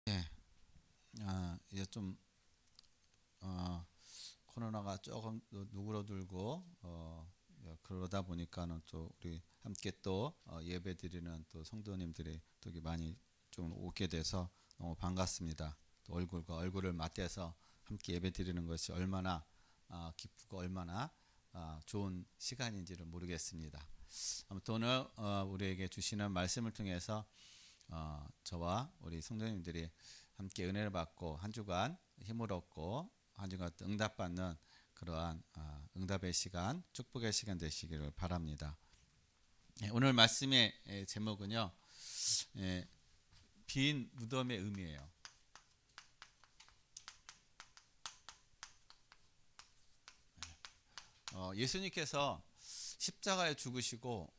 예, 이제 좀 코로나가 조금 누그러들고 그러다 보니까는 또 우리 함께 또 예배 드리는 또 성도님들이 또 많이 좀 오게 돼서 너무 반갑습니다. 또 얼굴과 얼굴을 맞대서 함께 예배 드리는 것이 얼마나 기쁘고 얼마나 좋은 시간인지를 모르겠습니다. 아무튼 오늘 우리에게 주시는 말씀을 통해서 저와 우리 성도님들이 함께 은혜를 받고 한 주간 힘을 얻고 한 주간 응답받는 그러한 응답의 시간, 축복의 시간 되시기를 바랍니다. 오늘 말씀의 제목은요, 빈 무덤의 의미예요. 예수님께서 십자가에 죽으시고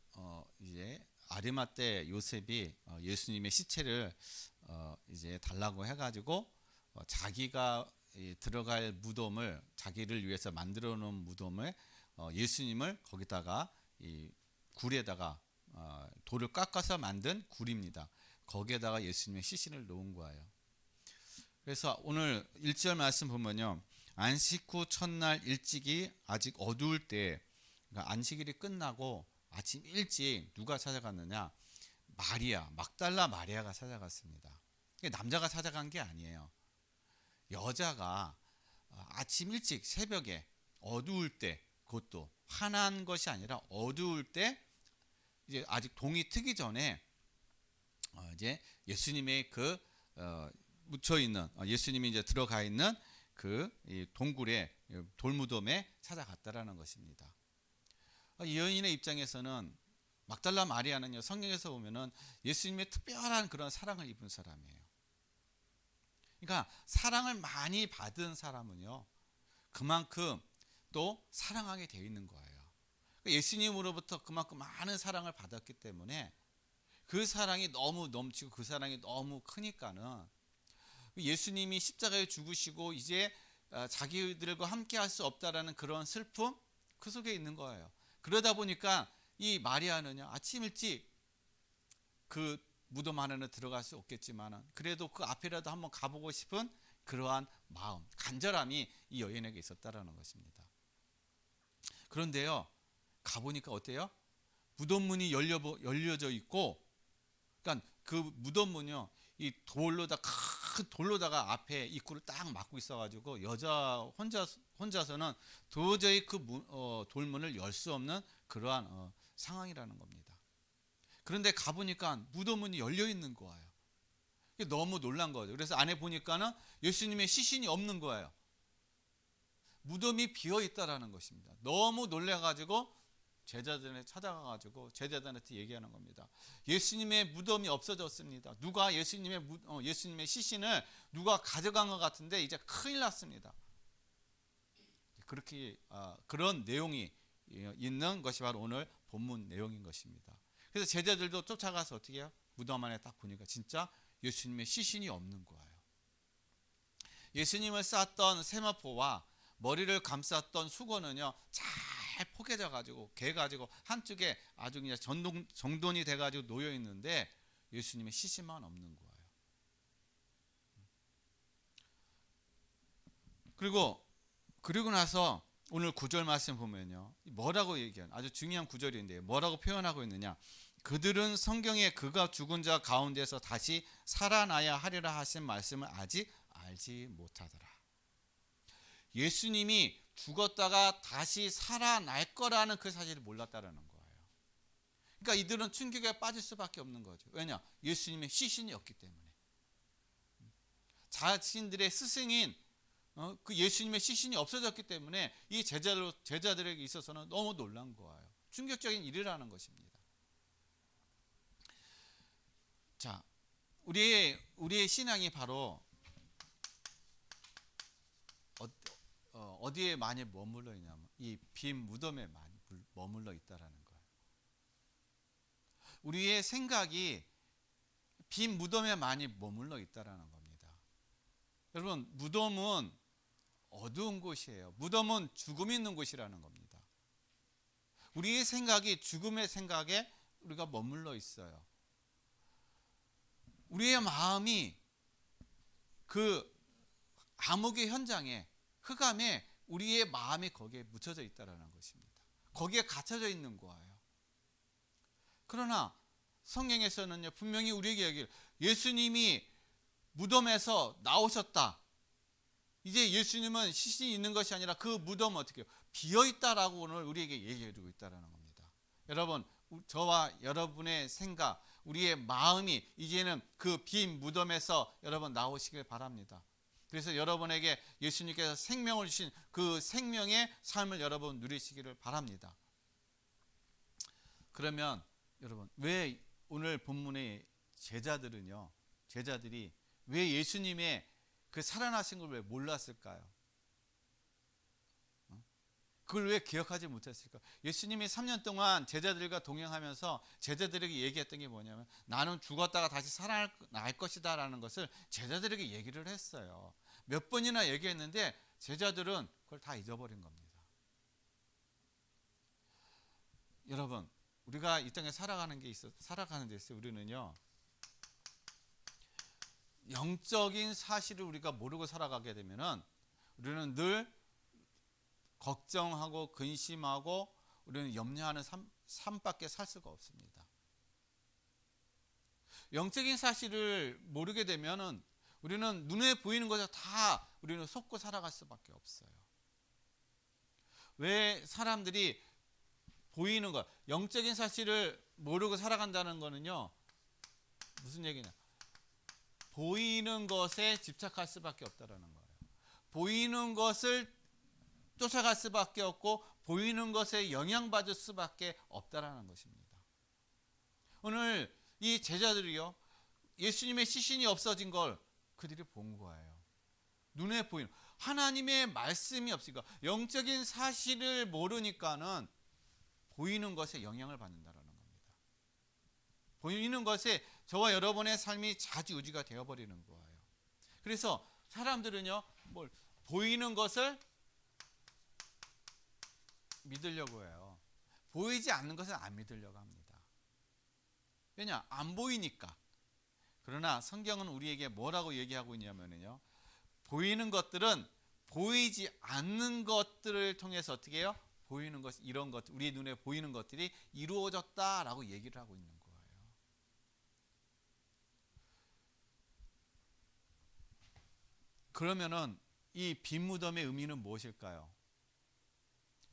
이제 아리마대 요셉이 예수님의 시체를 이제 달라고 해가지고 자기가 들어갈 무덤을 자기를 위해서 만들어 놓은 무덤을 예수님을 거기다가 이 굴에다가 돌을 깎아서 만든 굴입니다. 거기에다가 예수님의 시신을 놓은 거예요. 그래서 오늘 1절 말씀 보면요, 안식 후 첫날 일찍이 아직 어두울 때, 그러니까 안식일이 끝나고 아침 일찍 누가 찾아갔느냐? 마리아, 막달라 마리아가 찾아갔습니다. 남자가 찾아간 게 아니에요. 여자가 아침 일찍 새벽에 어두울 때, 그것도 환한 것이 아니라 어두울 때, 이제 아직 동이 트기 전에 이제 예수님의 그 묻혀 있는 예수님이 이제 들어가 있는 그 동굴에 돌무덤에 찾아갔다라는 것입니다. 이 여인의 입장에서는 막달라 마리아는요, 성경에서 보면은 예수님의 특별한 그런 사랑을 입은 사람이에요. 그러니까 사랑을 많이 받은 사람은요, 그만큼 또 사랑하게 되어 있는 거예요. 예수님으로부터 그만큼 많은 사랑을 받았기 때문에 그 사랑이 너무 넘치고 그 사랑이 너무 크니까는 예수님이 십자가에 죽으시고 이제 자기들과 함께 할 수 없다라는 그런 슬픔, 그 속에 있는 거예요. 그러다 보니까 이 마리아는요, 아침 일찍 그 무덤 안에는 들어갈 수 없겠지만 그래도 그 앞이라도 한번 가보고 싶은 그러한 마음, 간절함이 이 여인에게 있었다라는 것입니다. 그런데요, 가보니까 어때요? 무덤 문이 열려져 있고, 그러니까 그 무덤 문이요, 이 큰 돌로다가 앞에 입구를 딱 막고 있어가지고 여자 혼자서는 도저히 그 돌문을 열 수 없는 그러한 상황이라는 겁니다. 그런데 가보니까 무덤 문이 열려 있는 거예요. 너무 놀란 거죠. 그래서 안에 보니까는 예수님의 시신이 없는 거예요. 무덤이 비어 있다라는 것입니다. 너무 놀래가지고 제자들에 찾아가가지고 제자들한테 얘기하는 겁니다. 예수님의 무덤이 없어졌습니다. 누가 예수님의 시신을 누가 가져간 것 같은데 이제 큰일 났습니다. 그렇게 그런 내용이 있는 것이 바로 오늘 본문 내용인 것입니다. 그래서 제자들도 쫓아가서 어떻게 해요? 무덤 안에 딱 보니까 진짜 예수님의 시신이 없는 거예요. 예수님을 쌌던 세마포와 머리를 감쌌던 수건은요, 잘 포개져 가지고 개 가지고 한쪽에 아주 그냥 정돈이 돼 가지고 놓여 있는데 예수님의 시신만 없는 거예요. 그리고 나서 오늘 9절 말씀 보면요, 뭐라고 얘기하는, 아주 중요한 구절인데 뭐라고 표현하고 있느냐? 그들은 성경에 그가 죽은 자 가운데서 다시 살아나야 하리라 하신 말씀을 아직 알지 못하더라. 예수님이 죽었다가 다시 살아날 거라는 그 사실을 몰랐다라는 거예요. 그러니까 이들은 충격에 빠질 수밖에 없는 거죠. 왜냐? 예수님의 시신이 없기 때문에. 자신들의 스승인 그 예수님의 시신이 없어졌기 때문에 이 제자들에게 있어서는 너무 놀란 거예요. 충격적인 일이라는 것입니다. 자, 우리의 신앙이 바로 어디에 많이 머물러 있냐면 이 빈 무덤에 많이 머물러 있다라는 거예요. 우리의 생각이 빈 무덤에 많이 머물러 있다라는 겁니다. 여러분, 무덤은 어두운 곳이에요. 무덤은 죽음이 있는 곳이라는 겁니다. 우리의 생각이 죽음의 생각에 우리가 머물러 있어요. 우리의 마음이 그 암흑의 현장에, 흑암에 우리의 마음이 거기에 묻혀져 있다라는 것입니다. 거기에 갇혀져 있는 거예요. 그러나 성경에서는요, 분명히 우리에게 얘기를, 예수님이 무덤에서 나오셨다. 이제 예수님은 시신이 있는 것이 아니라 그 무덤은 어떻게 해요? 비어있다라고 오늘 우리에게 얘기해주고 있다는 겁니다. 여러분, 저와 여러분의 생각, 우리의 마음이 이제는 그 빈 무덤에서 여러분 나오시길 바랍니다. 그래서 여러분에게 예수님께서 생명을 주신 그 생명의 삶을 여러분 누리시기를 바랍니다. 그러면 여러분, 왜 오늘 본문의 제자들이 왜 예수님의 그 살아나신 걸 왜 몰랐을까요? 그걸 왜 기억하지 못했을까? 예수님이 3년 동안 제자들과 동행하면서 제자들에게 얘기했던 게 뭐냐면, 나는 죽었다가 다시 살아날 것이다 라는 것을 제자들에게 얘기를 했어요. 몇 번이나 얘기했는데 제자들은 그걸 다 잊어버린 겁니다. 여러분, 우리가 이 땅에 살아가는 데 있어 우리는요, 영적인 사실을 우리가 모르고 살아가게 되면은 우리는 늘 걱정하고 근심하고 우리는 염려하는 삶밖에 살 수가 없습니다. 영적인 사실을 모르게 되면은 우리는 눈에 보이는 것에 다 우리는 속고 살아갈 수밖에 없어요. 왜 사람들이 보이는 것, 영적인 사실을 모르고 살아간다는 거는요, 무슨 얘기냐? 보이는 것에 집착할 수밖에 없다라는 거예요. 보이는 것을 쫓아갈 수밖에 없고 보이는 것에 영향받을 수밖에 없다라는 것입니다. 오늘 이 제자들이요, 예수님의 시신이 없어진 걸 그들이 본 거예요. 눈에 보이는 하나님의 말씀이 없으니까, 영적인 사실을 모르니까는 보이는 것에 영향을 받는다라는 겁니다. 보이는 것에 저와 여러분의 삶이 좌지우지가 되어버리는 거예요. 그래서 사람들은요, 보이는 것을 믿으려고 해요. 보이지 않는 것은 안 믿으려고 합니다. 왜냐? 안 보이니까. 그러나 성경은 우리에게 뭐라고 얘기하고 있냐면요, 보이는 것들은 보이지 않는 것들을 통해서 어떻게 해요? 보이는 것, 이런 것, 우리 눈에 보이는 것들이 이루어졌다라고 얘기를 하고 있는 거예요. 그러면은 이 빈 무덤의 의미는 무엇일까요?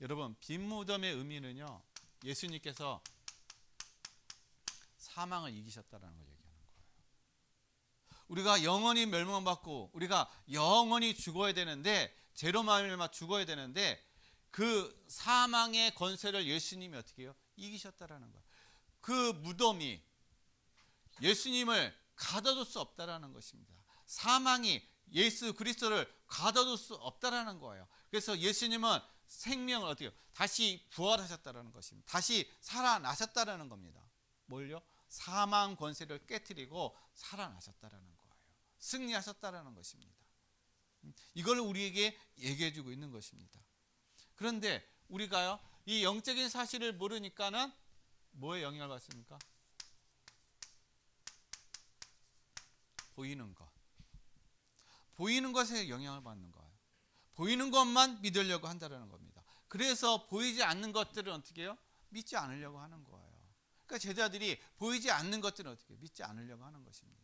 여러분, 빈 무덤의 의미는요, 예수님께서 사망을 이기셨다라는 걸 얘기하는 거예요. 우리가 영원히 멸망받고 우리가 영원히 죽어야 되는데, 죄로 말미암아 죽어야 되는데, 그 사망의 권세를 예수님이 어떻게 해요? 이기셨다라는 거예요. 그 무덤이 예수님을 가둬둘 수 없다라는 것입니다. 사망이 예수 그리스도를 가둬둘 수 없다라는 거예요. 그래서 예수님은 생명을 어떻게 해요? 다시 부활하셨다라는 것입니다. 다시 살아나셨다라는 겁니다. 뭘요? 사망 권세를 깨트리고 살아나셨다라는 거예요. 승리하셨다라는 것입니다. 이걸 우리에게 얘기해주고 있는 것입니다. 그런데 우리가요, 이 영적인 사실을 모르니까는 뭐에 영향을 받습니까? 보이는 것. 보이는 것에 영향을 받는 거예요. 보이는 것만 믿으려고 한다는 겁니다. 그래서 보이지 않는 것들은 어떻게 해요? 믿지 않으려고 하는 거예요. 그러니까 제자들이 보이지 않는 것들은 어떻게 해요? 믿지 않으려고 하는 것입니다.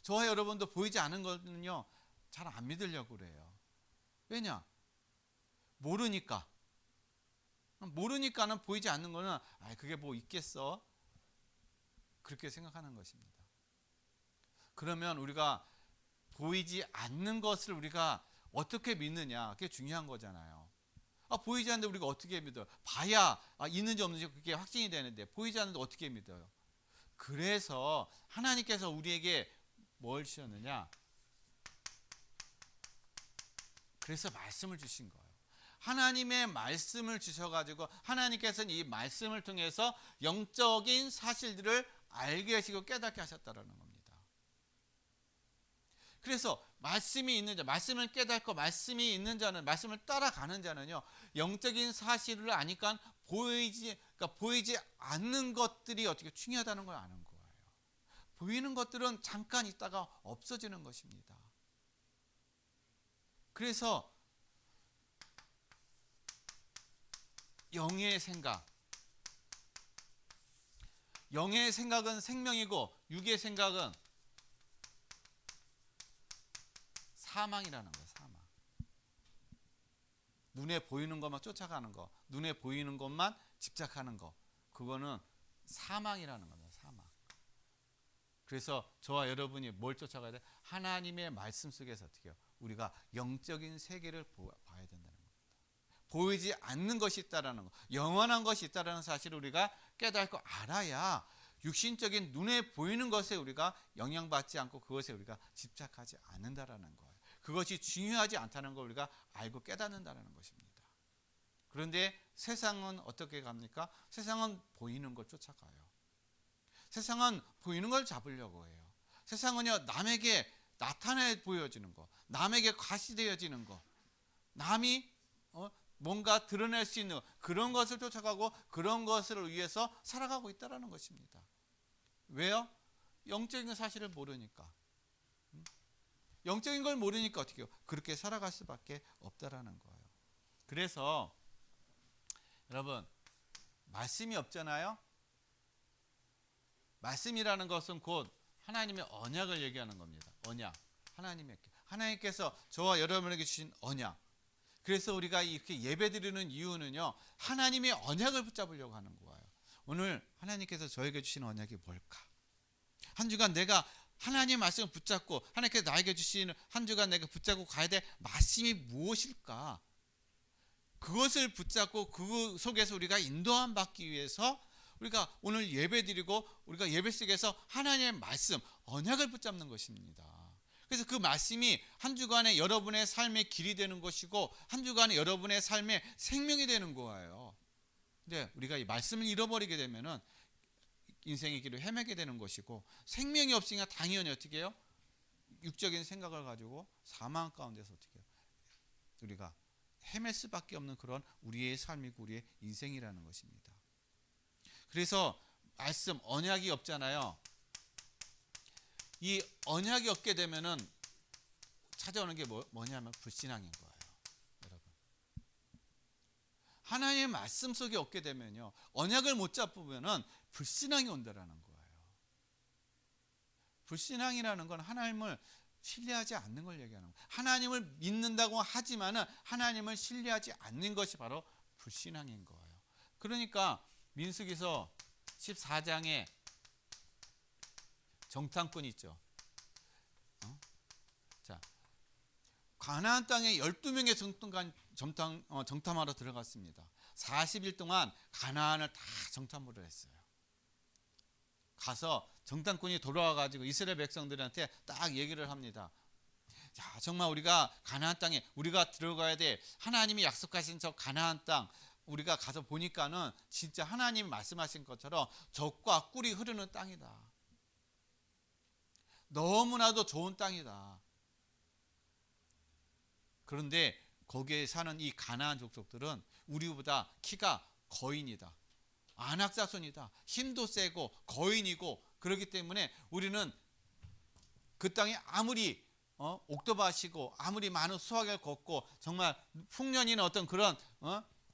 저와 여러분도 보이지 않는 것은요, 잘 안 믿으려고 그래요. 왜냐? 모르니까. 모르니까는 보이지 않는 거는 그게 뭐 있겠어? 그렇게 생각하는 것입니다. 그러면 우리가 보이지 않는 것을 우리가 어떻게 믿느냐, 그게 중요한 거잖아요. 보이지 않는데 우리가 어떻게 믿어요? 봐야 있는지 없는지 그게 확신이 되는데 보이지 않는데 어떻게 믿어요? 그래서 하나님께서 우리에게 뭘 주셨느냐? 그래서 말씀을 주신 거예요. 하나님의 말씀을 주셔가지고 하나님께서는 이 말씀을 통해서 영적인 사실들을 알게 하시고 깨닫게 하셨다라는 겁니다. 그래서 말씀이 있는 자, 말씀을 깨닫고 말씀이 있는 자는, 말씀을 따라가는 자는요, 영적인 사실을 아니까 보이지 않는 것들이 어떻게 중요하다는 걸 아는 거예요. 보이는 것들은 잠깐 있다가 없어지는 것입니다. 그래서 영의 생각은 생명이고 육의 생각은 사망이라는 거예요. 사망. 눈에 보이는 것만 쫓아가는 거, 눈에 보이는 것만 집착하는 거, 그거는 사망이라는 겁니다. 사망. 그래서 저와 여러분이 뭘 쫓아가야 돼? 하나님의 말씀 속에서 어떻게 해요? 우리가 영적인 세계를 봐야 된다는 겁니다. 보이지 않는 것이 있다라는 거, 영원한 것이 있다라는 사실을 우리가 깨닫고 알아야 육신적인 눈에 보이는 것에 우리가 영향받지 않고 그것에 우리가 집착하지 않는다라는 거예요. 그것이 중요하지 않다는 걸 우리가 알고 깨닫는다는 것입니다. 그런데 세상은 어떻게 갑니까? 세상은 보이는 걸 쫓아가요. 세상은 보이는 걸 잡으려고 해요. 세상은요, 남에게 나타내 보여지는 거, 남에게 과시되어지는 거, 남이 뭔가 드러낼 수 있는 그런 것을 쫓아가고 그런 것을 위해서 살아가고 있다는 것입니다. 왜요? 영적인 사실을 모르니까. 영적인 걸 모르니까 어떻게 해요? 그렇게 살아갈 수밖에 없다라는 거예요. 그래서 여러분, 말씀이 없잖아요. 말씀이라는 것은 곧 하나님의 언약을 얘기하는 겁니다. 언약. 하나님께서 저와 여러분에게 주신 언약. 그래서 우리가 이렇게 예배드리는 이유는요, 하나님의 언약을 붙잡으려고 하는 거예요. 오늘 하나님께서 저에게 주신 언약이 뭘까? 한 주간 내가 하나님의 말씀을 붙잡고 하나님께서 나에게 주신 한 주간 내가 붙잡고 가야 될 말씀이 무엇일까? 그것을 붙잡고 그 속에서 우리가 인도함 받기 위해서 우리가 오늘 예배드리고 우리가 예배 속에서 하나님의 말씀, 언약을 붙잡는 것입니다. 그래서 그 말씀이 한 주간의 여러분의 삶의 길이 되는 것이고 한 주간의 여러분의 삶의 생명이 되는 거예요. 근데 우리가 이 말씀을 잃어버리게 되면은 인생의 길을 헤매게 되는 것이고, 생명이 없으니까 당연히 어떻게 해요? 육적인 생각을 가지고 사망 가운데서 어떻게 해요? 우리가 헤맬 수밖에 없는 그런 우리의 삶이고 우리의 인생이라는 것입니다. 그래서 말씀, 언약이 없잖아요. 이 언약이 없게 되면은 찾아오는 게 뭐냐면 불신앙인 거예요. 여러분, 하나님의 말씀 속에 없게 되면요, 언약을 못 잡으면은 불신앙이 온다라는 거예요. 불신앙이라는 건 하나님을 신뢰하지 않는 걸 얘기하는 거예요. 하나님을 믿는다고 하지만은 하나님을 신뢰하지 않는 것이 바로 불신앙인 거예요. 그러니까 민수기서 14장에 정탐꾼이 있죠. 자, 가나안 땅에 12명의 정탐하러 들어갔습니다. 40일 동안 가나안을 다 정탐을 했어요. 가서 정탐꾼이 돌아와가지고 이스라엘 백성들한테 딱 얘기를 합니다. 자, 정말 우리가 가나안 땅에 우리가 들어가야 돼. 하나님이 약속하신 저 가나안 땅 우리가 가서 보니까는 진짜 하나님이 말씀하신 것처럼 젖과 꿀이 흐르는 땅이다. 너무나도 좋은 땅이다. 그런데 거기에 사는 이 가나안 족속들은 우리보다 키가 거인이다. 안악자손이다. 힘도 세고 거인이고 그렇기 때문에 우리는 그 땅에 아무리 옥토밭이고 아무리 많은 수확을 걷고 정말 풍년이나 어떤 그런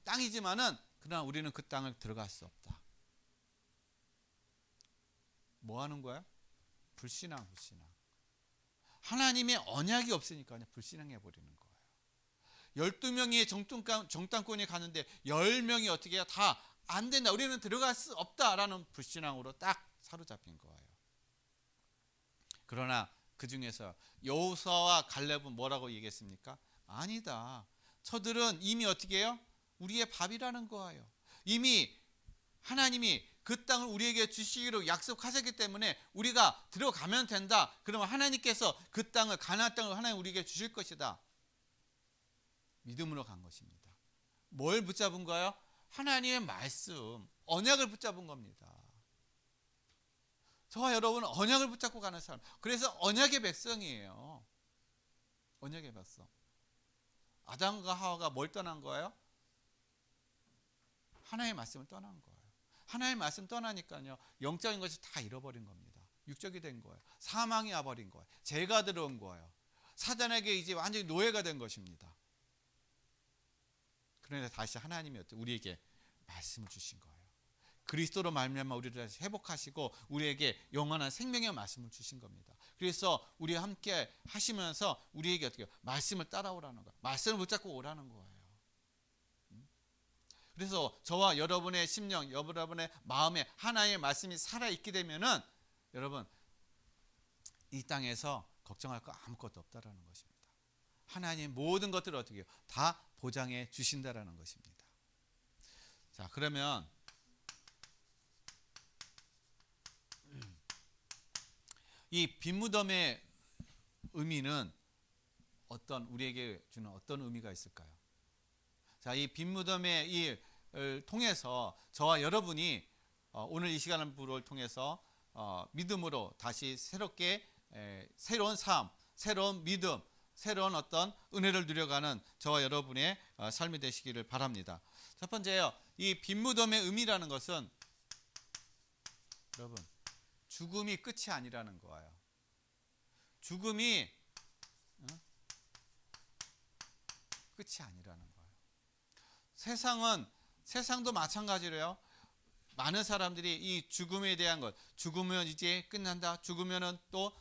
땅이지만은 그러나 우리는 그 땅을 들어갈 수 없다. 뭐 하는 거야? 불신앙. 하나님의 언약이 없으니까 그냥 불신앙해 버리는 거예요. 12명의 정탐꾼이 가는데 10명이 어떻게 해요? 다 안 된다. 우리는 들어갈 수 없다라는 불신앙으로 딱 사로잡힌 거예요. 그러나 그 중에서 여호수아와 갈렙은 뭐라고 얘기했습니까? 아니다. 저들은 이미 어떻게 해요? 우리의 밥이라는 거예요. 이미 하나님이 그 땅을 우리에게 주시기로 약속하셨기 때문에 우리가 들어가면 된다. 그러면 하나님께서 그 땅을 가나안 땅을 하나님 우리에게 주실 것이다. 믿음으로 간 것입니다. 뭘 붙잡은 거예요? 하나님의 말씀, 언약을 붙잡은 겁니다. 저와 여러분은 언약을 붙잡고 가는 사람. 그래서 언약의 백성이에요. 언약의 백성. 아담과 하와가 뭘 떠난 거예요? 하나님의 말씀을 떠난 거예요. 하나님의 말씀 떠나니까요, 영적인 것이 다 잃어버린 겁니다. 육적이 된 거예요. 사망이 와버린 거예요. 죄가 들어온 거예요. 사단에게 이제 완전히 노예가 된 것입니다. 그런데 다시 하나님이 우리에게 말씀을 주신 거예요. 그리스도로 말미암아 우리를 다시 회복하시고 우리에게 영원한 생명의 말씀을 주신 겁니다. 그래서 우리와 함께 하시면서 우리에게 어떻게 말씀을 따라오라는 거예요. 말씀을 붙잡고 오라는 거예요. 그래서 저와 여러분의 심령, 여러분의 마음에 하나의 말씀이 살아있게 되면은 여러분 이 땅에서 걱정할 거 아무것도 없다라는 것입니다. 하나님 모든 것들을 어떻게 해요? 다 보장해 주신다라는 것입니다. 자, 그러면 이 빈무덤의 의미는 우리에게 주는 어떤 의미가 있을까요? 자, 이 빈무덤의 통해서 저와 여러분이 오늘 이 시간을 통해서 믿음으로 다시 새롭게 새로운 삶, 새로운 믿음, 새로운 어떤 은혜를 누려가는 저와 여러분의 삶이 되시기를 바랍니다. 첫 번째요, 이 빈무덤의 의미라는 것은 여러분 죽음이 끝이 아니라는 거예요. 죽음이 끝이 아니라는 거예요. 세상도 마찬가지로요. 많은 사람들이 이 죽음에 대한 것, 죽으면 이제 끝난다. 죽으면은 또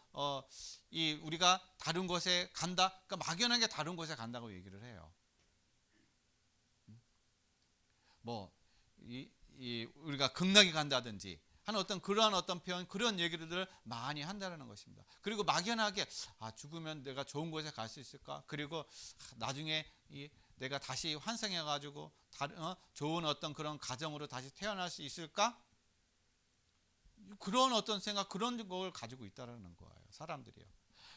우리가 다른 곳에 간다. 그러니까 막연하게 다른 곳에 간다고 얘기를 해요. 우리가 극락에 간다든지 하는 그러한 표현, 그런 얘기들을 많이 한다는 것입니다. 그리고 막연하게 죽으면 내가 좋은 곳에 갈 수 있을까? 그리고 나중에 내가 다시 환생해가지고 좋은 그런 가정으로 다시 태어날 수 있을까? 그런 생각, 그런 걸 가지고 있다는 거예요, 사람들이요.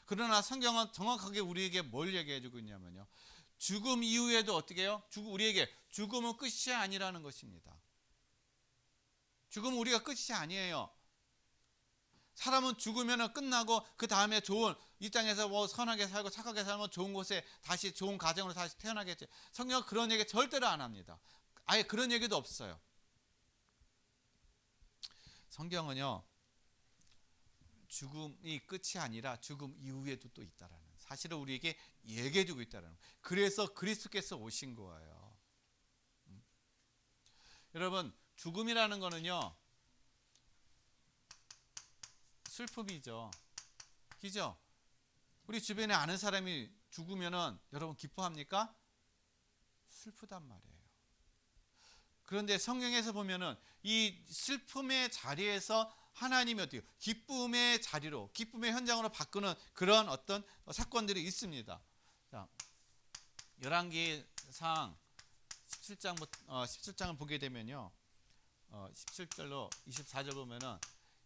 그러나 성경은 정확하게 우리에게 뭘 얘기해주고 있냐면요, 죽음 이후에도 어떻게 해요? 우리에게 죽음은 끝이 아니라는 것입니다. 죽음은 우리가 끝이 아니에요. 사람은 죽으면 끝나고 그 다음에 좋은 이 땅에서 선하게 살고 착하게 살면 좋은 곳에 다시 좋은 가정으로 다시 태어나겠지. 성경은 그런 얘기 절대로 안 합니다. 아예 그런 얘기도 없어요. 성경은요, 죽음이 끝이 아니라 죽음 이후에도 또 있다라는 사실을 우리에게 얘기해주고 있다라는 거예요. 그래서 그리스도께서 오신 거예요. 여러분, 죽음이라는 거는요, 슬픔이죠. 그죠? 우리 주변에 아는 사람이 죽으면은 여러분 기뻐합니까? 슬프단 말이에요. 그런데 성경에서 보면은 이 슬픔의 자리에서 하나님이 어떻게 기쁨의 자리로, 기쁨의 현장으로 바꾸는 그런 사건들이 있습니다. 자, 열왕기상 17장을 보게 되면요, 17절로 24절 보면은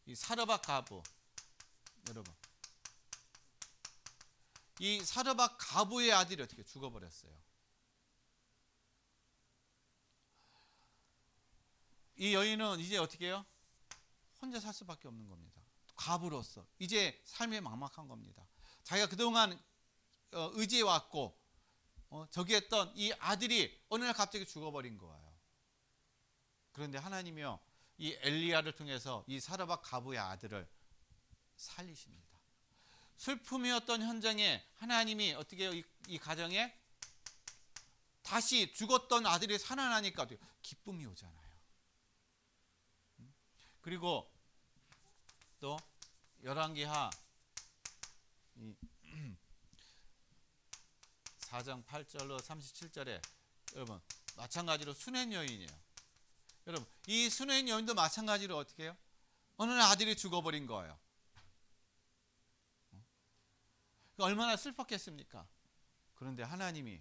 이 사르밧 가부, 여러분, 이 사르밧 가부의 아들이 어떻게 죽어버렸어요. 이 여인은 이제 어떻게 해요? 혼자 살 수밖에 없는 겁니다. 과부로서 이제 삶이 막막한 겁니다. 자기가 그동안 의지해왔고 저기했던 이 아들이 어느 날 갑자기 죽어버린 거예요. 그런데 하나님이요, 이 엘리야를 통해서 이 사르밧 가부의 아들을 살리십니다. 슬픔이었던 현장에 하나님이 어떻게 해요? 이 가정에 다시 죽었던 아들이 살아나니까 기쁨이 오잖아요. 그리고 또 열왕기하 4장 8절로 37절에 여러분 마찬가지로 수뉜 여인이에요. 여러분 이 수뉜 여인도 마찬가지로 어떻게 해요? 어느 날 아들이 죽어버린 거예요. 얼마나 슬펐겠습니까? 그런데 하나님이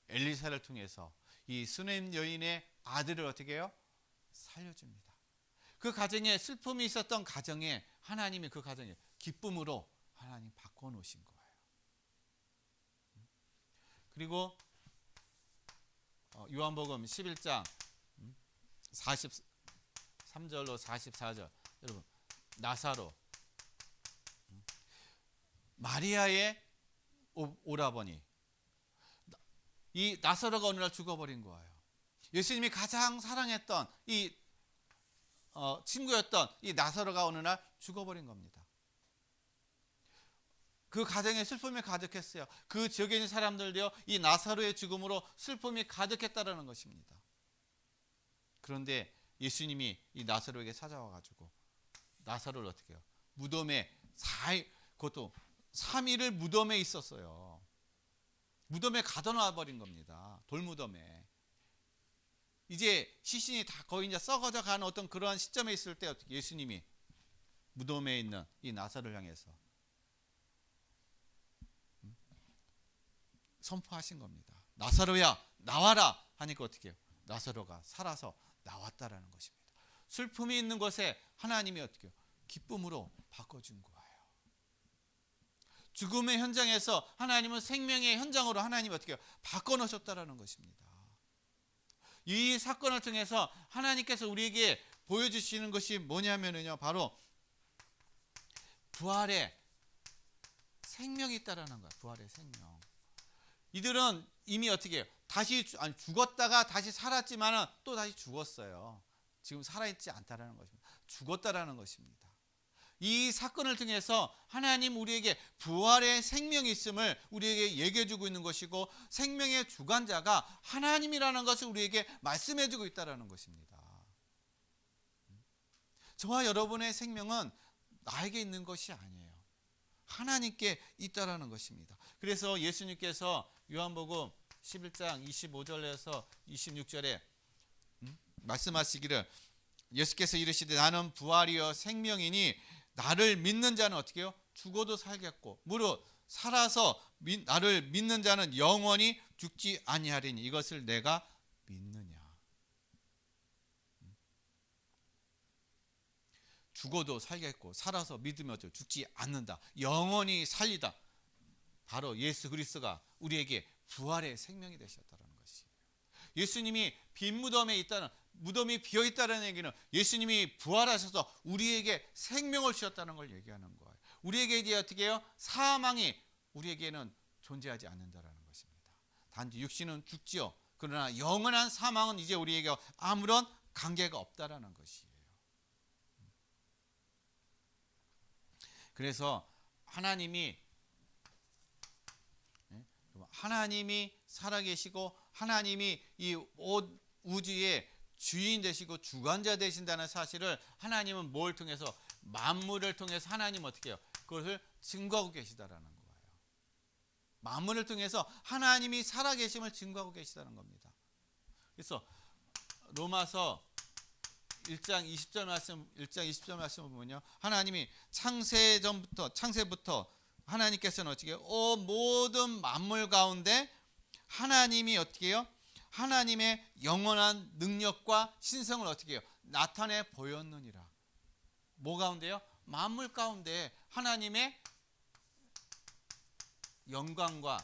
엘리사를 통해서 이 수뉜 여인의 아들을 어떻게 해요? 살려줍니다. 그 가정에 슬픔이 있었던 가정에 하나님이 그 가정에 기쁨으로 하나님 바꿔놓으신 거예요. 그리고 요한복음 11장 43절로 44절 여러분 나사로 마리아의 오라버니 이 나사로가 어느 날 죽어버린 거예요. 예수님이 가장 사랑했던 이 친구였던 이 나사로가 어느 날 죽어버린 겁니다. 그 가정에 슬픔이 가득했어요. 그 지역에 있는 사람들도요, 이 나사로의 죽음으로 슬픔이 가득했다라는 것입니다. 그런데 예수님이 이 나사로에게 찾아와가지고 나사로를 어떻게 해요? 무덤에 4일, 그것도 3일을 무덤에 있었어요. 무덤에 가둬놔 버린 겁니다. 돌무덤에. 이제 시신이 다 거의 이제 썩어져 가는 어떤 그러한 시점에 있을 때 어떻게 예수님이 무덤에 있는 이 나사로를 향해서 선포하신 겁니다. 나사로야 나와라 하니까 어떻게 해요? 나사로가 살아서 나왔다라는 것입니다. 슬픔이 있는 것에 하나님이 어떻게 해요? 기쁨으로 바꿔준 거예요. 죽음의 현장에서 하나님은 생명의 현장으로 하나님이 어떻게 해요? 바꿔놓으셨다라는 것입니다. 이 사건을 통해서 하나님께서 우리에게 보여주시는 것이 뭐냐면요, 바로 부활의 생명이 있다라는 거야. 부활의 생명. 이들은 이미 어떻게 해요? 다시 죽었다가 다시 살았지만은 또 다시 죽었어요. 지금 살아있지 않다라는 것입니다. 죽었다라는 것입니다. 이 사건을 통해서 하나님 우리에게 부활의 생명이 있음을 우리에게 얘기해주고 있는 것이고, 생명의 주관자가 하나님이라는 것을 우리에게 말씀해주고 있다는 것입니다. 저와 여러분의 생명은 나에게 있는 것이 아니에요. 하나님께 있다라는 것입니다. 그래서 예수님께서 요한복음 11장 25절에서 26절에 말씀하시기를, 예수께서 이르시되 나는 부활이요 생명이니 나를 믿는 자는 어떻게 해요? 죽어도 살겠고 무릇 살아서 나를 믿는 자는 영원히 죽지 아니하리니 이것을 내가 믿느냐. 죽어도 살겠고 살아서 믿으면 어때요? 죽지 않는다. 영원히 살리다. 바로 예수 그리스도가 우리에게 부활의 생명이 되셨다는 것이에요. 예수님이 빈 무덤에 있다는, 무덤이 비어 있다는 얘기는 예수님이 부활하셔서 우리에게 생명을 주셨다는 걸 얘기하는 거예요. 우리에게 이제 어떻게 해요? 사망이 우리에게는 존재하지 않는다라는 것입니다. 단지 육신은 죽지요. 그러나 영원한 사망은 이제 우리에게 아무런 관계가 없다라는 것이에요. 그래서 하나님이 살아계시고 하나님이 이 우주의 주인 되시고 주관자 되신다는 사실을 하나님은 뭘 통해서, 만물을 통해서 하나님 어떻게 해요? 그것을 증거하고 계시다라는 거예요. 만물을 통해서 하나님이 살아계심을 증거하고 계시다는 겁니다. 그래서 로마서 1장 20절 말씀을 보면요, 하나님이 창세부터 하나님께서는 어떻게 해요? 모든 만물 가운데 하나님이 어떻게 해요? 하나님의 영원한 능력과 신성을 어떻게 해요? 나타내 보였느니라. 뭐 가운데요? 만물 가운데 하나님의 영광과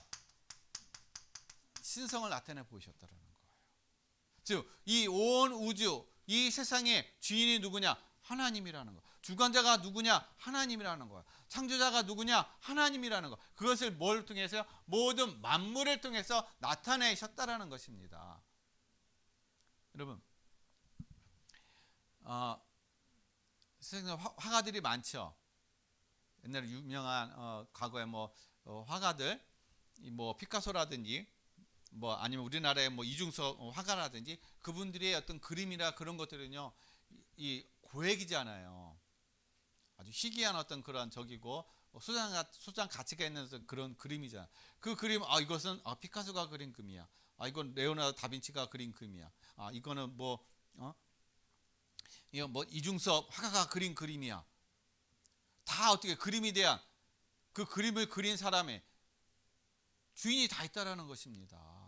신성을 나타내 보이셨다는 거예요. 즉, 이 온 우주, 이 세상의 주인이 누구냐? 하나님이라는 거. 주관자가 누구냐? 하나님이라는 거야. 창조자가 누구냐? 하나님이라는 거. 그것을 뭘 통해서요? 모든 만물을 통해서 나타내셨다라는 것입니다. 여러분, 세상에 화가들이 많죠. 옛날에 유명한 과거에 화가들, 피카소라든지 아니면 우리나라의 이중섭 화가라든지 그분들의 어떤 그림이나 그런 것들은요, 이 고액이잖아요. 아주 희귀한 어떤 그런 적이고 소장 가치가 있는 그런 그림이잖아. 그 그림, 이것은 피카소가 그린 그림이야. 이건 레오나르도 다빈치가 그린 그림이야. 이거는 이중섭 화가가 그린 그림이야. 다 어떻게 그림에 대한 그 그림을 그린 사람의 주인이 다 있다라는 것입니다.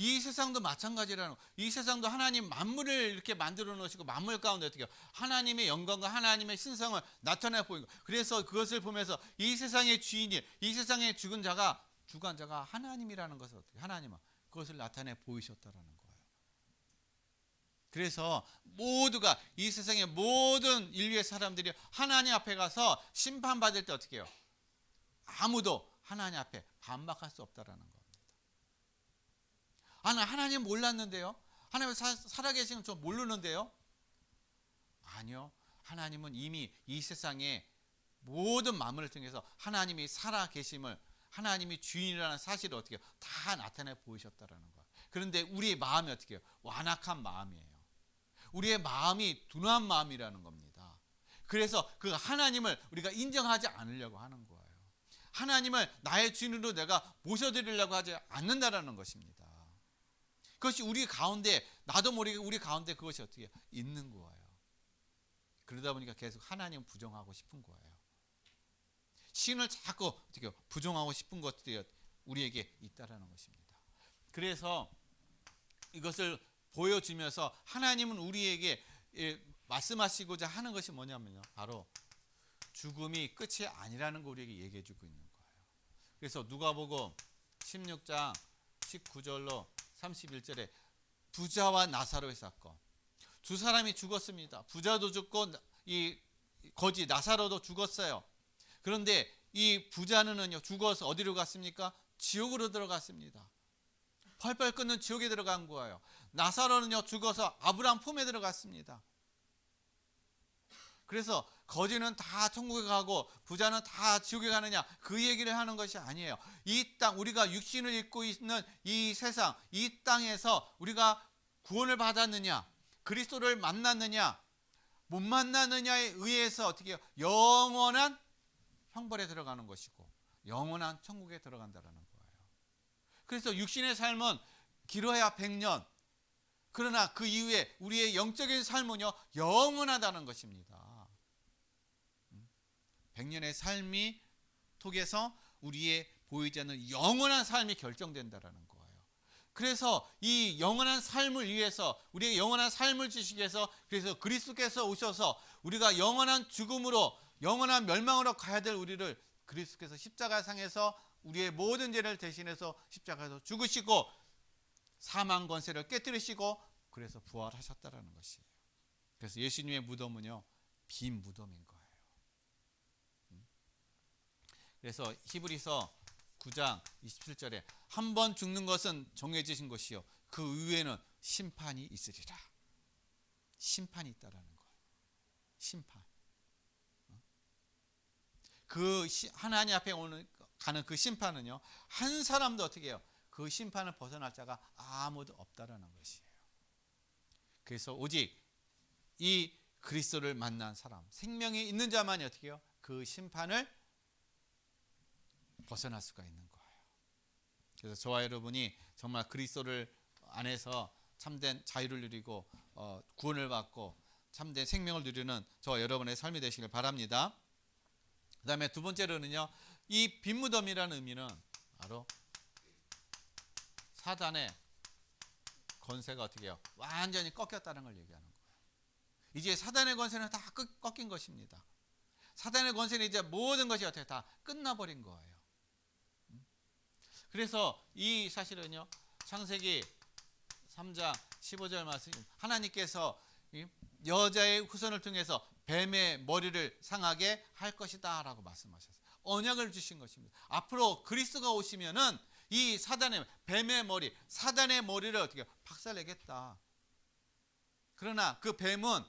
이 세상도 마찬가지라는 거. 이 세상도 하나님 만물을 이렇게 만들어 놓으시고 만물 가운데 어떻게 해요? 하나님의 영광과 하나님의 신성을 나타내 보인 거. 그래서 그것을 보면서 이 세상의 주인이, 이 세상의 주관자가 하나님이라는 것을 어떻게 하나님은 그것을 나타내 보이셨다라는 거예요. 그래서 모두가, 이 세상의 모든 인류의 사람들이 하나님 앞에 가서 심판받을 때 어떻게 해요? 아무도 하나님 앞에 반박할 수 없다라는 겁니다. 나 하나님 몰랐는데요? 하나님 살아계시는 저 모르는데요? 아니요. 하나님은 이미 이 세상의 모든 만물을 통해서 하나님이 살아 계심을, 하나님이 주인이라는 사실을 어떻게 해요? 다 나타내 보이셨다라는 거예요. 그런데 우리의 마음이 어떻게 해요? 완악한 마음이에요. 우리의 마음이 둔한 마음이라는 겁니다. 그래서 그 하나님을 우리가 인정하지 않으려고 하는 거예요. 하나님을 나의 주인으로 내가 모셔드리려고 하지 않는다라는 것입니다. 그것이 우리 가운데, 나도 모르게 우리 가운데 그것이 어떻게 있는 거예요. 그러다 보니까 계속 하나님을 부정하고 싶은 거예요. 신을 자꾸 어떻게 부정하고 싶은 것들이 우리에게 있다라는 것입니다. 그래서 이것을 보여주면서 하나님은 우리에게 말씀하시고자 하는 것이 뭐냐면요, 바로 죽음이 끝이 아니라는 걸 우리에게 얘기해 주고 있는 거예요. 그래서 누가복음 16장 19절로 31절에 부자와 나사로의 사건, 두 사람이 죽었습니다. 부자도 죽고 이 거지 나사로도 죽었어요. 그런데 이 부자는요, 죽어서 어디로 갔습니까? 지옥으로 들어갔습니다. 펄펄 끓는 지옥에 들어간 거예요. 나사로는요, 죽어서 아브라함 품에 들어갔습니다. 그래서 거지는 다 천국에 가고 부자는 다 지옥에 가느냐, 그 얘기를 하는 것이 아니에요. 이 땅, 우리가 육신을 입고 있는 이 세상, 이 땅에서 우리가 구원을 받았느냐, 그리스도를 만났느냐, 못 만났느냐에 의해서 어떻게 해요? 영원한 형벌에 들어가는 것이고 영원한 천국에 들어간다는 거예요. 그래서 육신의 삶은 길어야 100년, 그러나 그 이후에 우리의 영적인 삶은요, 영원하다는 것입니다. 100년의 삶이 통해서 우리의 보이지 않는 영원한 삶이 결정된다는 거예요. 그래서 이 영원한 삶을 위해서, 우리의 영원한 삶을 주시기 위해서, 그래서 그리스도께서 오셔서 우리가 영원한 죽음으로, 영원한 멸망으로 가야 될 우리를 그리스도께서 십자가상에서 우리의 모든 죄를 대신해서 십자가에서 죽으시고 사망 권세를 깨뜨리시고 그래서 부활하셨다라는 것이에요. 그래서 예수님의 무덤은요, 빈 무덤인 거예요. 그래서 히브리서 9장 27절에 한 번 죽는 것은 정해지신 것이요, 그 이후에는 심판이 있으리라. 심판이 있다라는 거예요. 심판. 그 하나님 앞에 가는 그 심판은요, 한 사람도 어떻게 해요? 그 심판을 벗어날 자가 아무도 없다라는 것이에요. 그래서 오직 이 그리스도를 만난 사람, 생명이 있는 자만이 어떻게 해요? 그 심판을 벗어날 수가 있는 거예요. 그래서 저와 여러분이 정말 그리스도를 안에서 참된 자유를 누리고 구원을 받고 참된 생명을 누리는 저와 여러분의 삶이 되시길 바랍니다. 그 다음에 두 번째로는요, 이 빈무덤이라는 의미는 바로 사단의 권세가 어떻게 해요? 완전히 꺾였다는 걸 얘기하는 거예요. 이제 사단의 권세는 다 꺾인 것입니다. 사단의 권세는 이제 모든 것이 어떻게 다 끝나버린 거예요. 그래서 이 사실은요, 창세기 3장 15절 말씀, 하나님께서 여자의 후손을 통해서 뱀의 머리를 상하게 할 것이다 라고 말씀하셨어요. 언약을 주신 것입니다. 앞으로 그리스도가 오시면은 이 사단의, 뱀의 머리, 사단의 머리를 어떻게 박살내겠다. 그러나 그 뱀은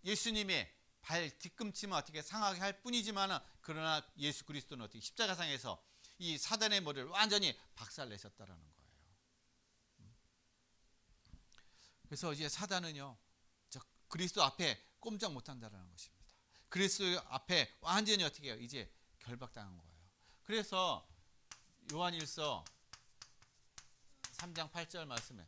예수님의 발 뒤꿈치만 어떻게 상하게 할 뿐이지만은, 그러나 예수 그리스도는 어떻게 십자가상에서 이 사단의 머리를 완전히 박살내셨다라는 거예요. 그래서 이제 사단은요, 저 그리스도 앞에 꼼짝 못한다라는 것입니다. 그리스도 앞에 완전히 어떻게 해요? 이제 결박당한 거예요. 그래서 요한일서 3장 8절 말씀에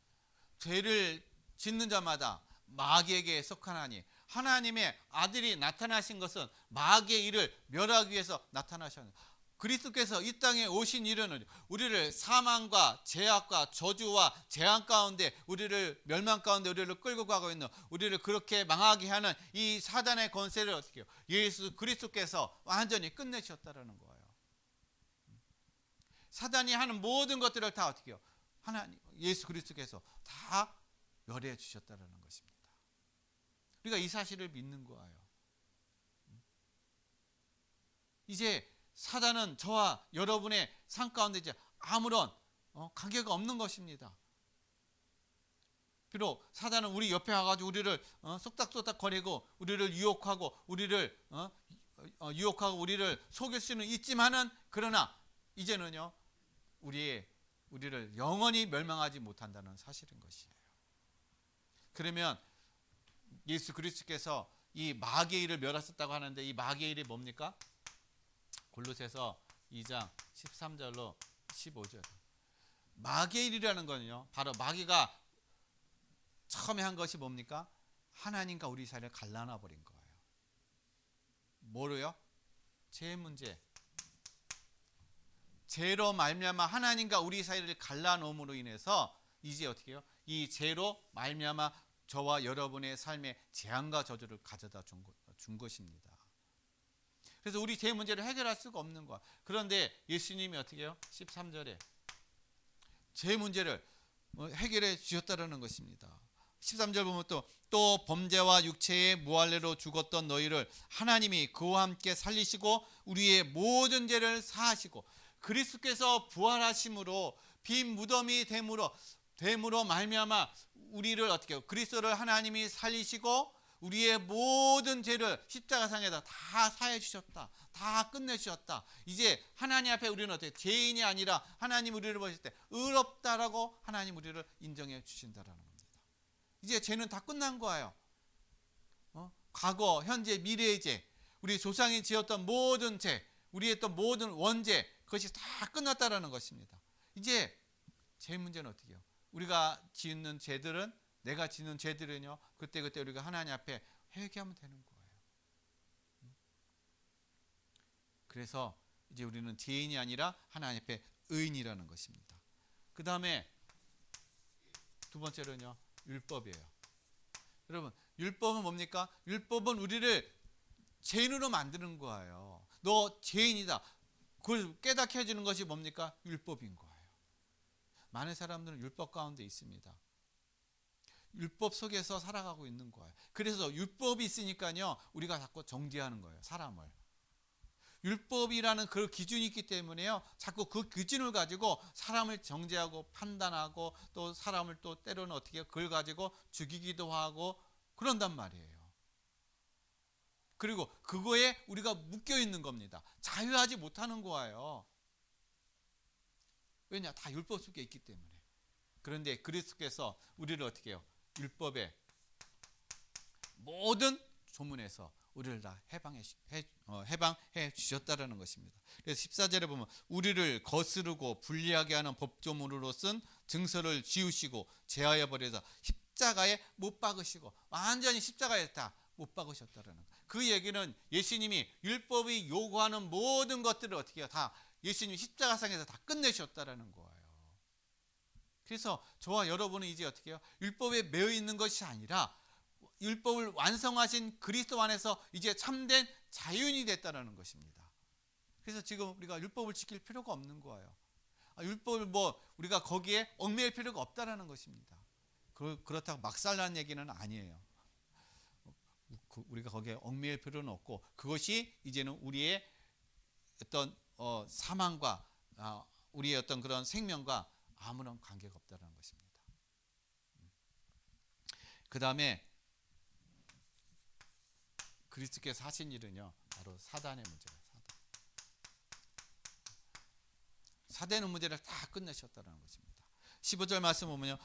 죄를 짓는 자마다 마귀에게 속하나니 하나님의 아들이 나타나신 것은 마귀의 일을 멸하기 위해서 나타나셨습니다. 그리스도께서 이 땅에 오신 일은 우리를 사망과 죄악과 저주와 재앙 가운데, 우리를 멸망 가운데 우리를 끌고 가고 있는, 우리를 그렇게 망하게 하는 이 사단의 권세를 어떻게 해요? 예수 그리스도께서 완전히 끝내셨다라는 거예요. 사단이 하는 모든 것들을 다 어떻게 해요? 하나님 예수 그리스도께서 다 멸해 주셨다라는 것입니다. 우리가 이 사실을 믿는 거예요. 이제 사단은 저와 여러분의 삶 가운데 이제 아무런 관계가 없는 것입니다. 비록 사단은 우리 옆에 와가지고 우리를 쏙닥쏙닥 거리고 우리를 유혹하고 우리를 유혹하고 우리를 속일 수는 있지만은 그러나 이제는요 우리를 영원히 멸망하지 못한다는 사실인 것이에요. 그러면 예수 그리스도께서 이 마귀의 일을 멸하셨다고 하는데 이 마귀의 일이 뭡니까? 골로새서 2장 13절로 15절. 마귀의 일이라는 거는요 바로 마귀가 처음에 한 것이 뭡니까? 하나님과 우리 사이를 갈라놔 버린 거예요. 뭐로요? 죄 문제. 죄로 말미암아 하나님과 우리 사이를 갈라놓음으로 인해서 이제 어떻게 해요? 이 죄로 말미암아 저와 여러분의 삶에 재앙과 저주를 가져다 준 것입니다. 그래서 우리 죄 문제를 해결할 수가 없는 거야. 그런데 예수님이 어떻게 해요? 13절에 죄 문제를 해결해 주셨다는 것입니다. 13절 보면 또 범죄와 육체의 무할례로 죽었던 너희를 하나님이 그와 함께 살리시고 우리의 모든 죄를 사하시고 그리스도께서 부활하심으로 빈 무덤이 됨으로 말미암아 우리를 어떻게 해요? 그리스도를 하나님이 살리시고 우리의 모든 죄를 십자가상에다 다 사해 주셨다. 다 끝내 주셨다. 이제 하나님 앞에 우리는 어떻게 죄인이 아니라 하나님 우리를 보실 때 의롭다라고 하나님 우리를 인정해 주신다라는 겁니다. 이제 죄는 다 끝난 거예요. 과거, 현재, 미래의 죄, 우리 조상이 지었던 모든 죄, 우리의 했던 모든 원죄, 그것이 다 끝났다라는 것입니다. 이제 죄 문제는 어떻게 해요? 우리가 짓는 죄들은, 내가 짓는 죄들은요, 그때 우리가 하나님 앞에 회개하면 되는 거예요. 그래서 이제 우리는 죄인이 아니라 하나님 앞에 의인이라는 것입니다. 그 다음에 두 번째로는요, 율법이에요. 여러분, 율법은 뭡니까? 율법은 우리를 죄인으로 만드는 거예요. 너 죄인이다. 그걸 깨닫게 해주는 것이 뭡니까? 율법인 거예요. 많은 사람들은 율법 가운데 있습니다. 율법 속에서 살아가고 있는 거예요. 그래서 율법이 있으니까요, 우리가 자꾸 정죄하는 거예요, 사람을. 율법이라는 그 기준이 있기 때문에요, 자꾸 그 기준을 가지고 사람을 정죄하고 판단하고 또 사람을 또 때로는 어떻게 그걸 가지고 죽이기도 하고 그런단 말이에요. 그리고 그거에 우리가 묶여 있는 겁니다. 자유하지 못하는 거예요. 왜냐? 다 율법 속에 있기 때문에. 그런데 그리스도께서 우리를 어떻게 해요? 율법의 모든 조문에서 우리를 다 해방해 주셨다는 것입니다. 그래서 14절에 보면 우리를 거스르고 불리하게 하는 법조문으로 쓴 증서를 지우시고 제하여 버려서 십자가에 못 박으시고 완전히 십자가에 다 못 박으셨다는 거예요. 그 얘기는 예수님이 율법이 요구하는 모든 것들을 어떻게 해요? 다 예수님이 십자가상에서 다 끝내셨다는 거예요. 그래서 저와 여러분은 이제 어떻게 해요? 율법에 매여 있는 것이 아니라 율법을 완성하신 그리스도 안에서 이제 참된 자유인이 됐다는 것입니다. 그래서 지금 우리가 율법을 지킬 필요가 없는 거예요. 율법을 우리가 거기에 얽매일 필요가 없다는 것입니다. 그렇다고 막 살라는 얘기는 아니에요. 우리가 거기에 얽매일 필요는 없고 그것이 이제는 우리의 어떤 사망과 우리의 어떤 그런 생명과 아무런 관계가 없다는 것입니다. 그 다음에 그리스도께서 하신 일은요, 바로 사단의 문제예요. 사단의 문제를 다 끝내셨다는 것입니다. 15절 말씀 보면요,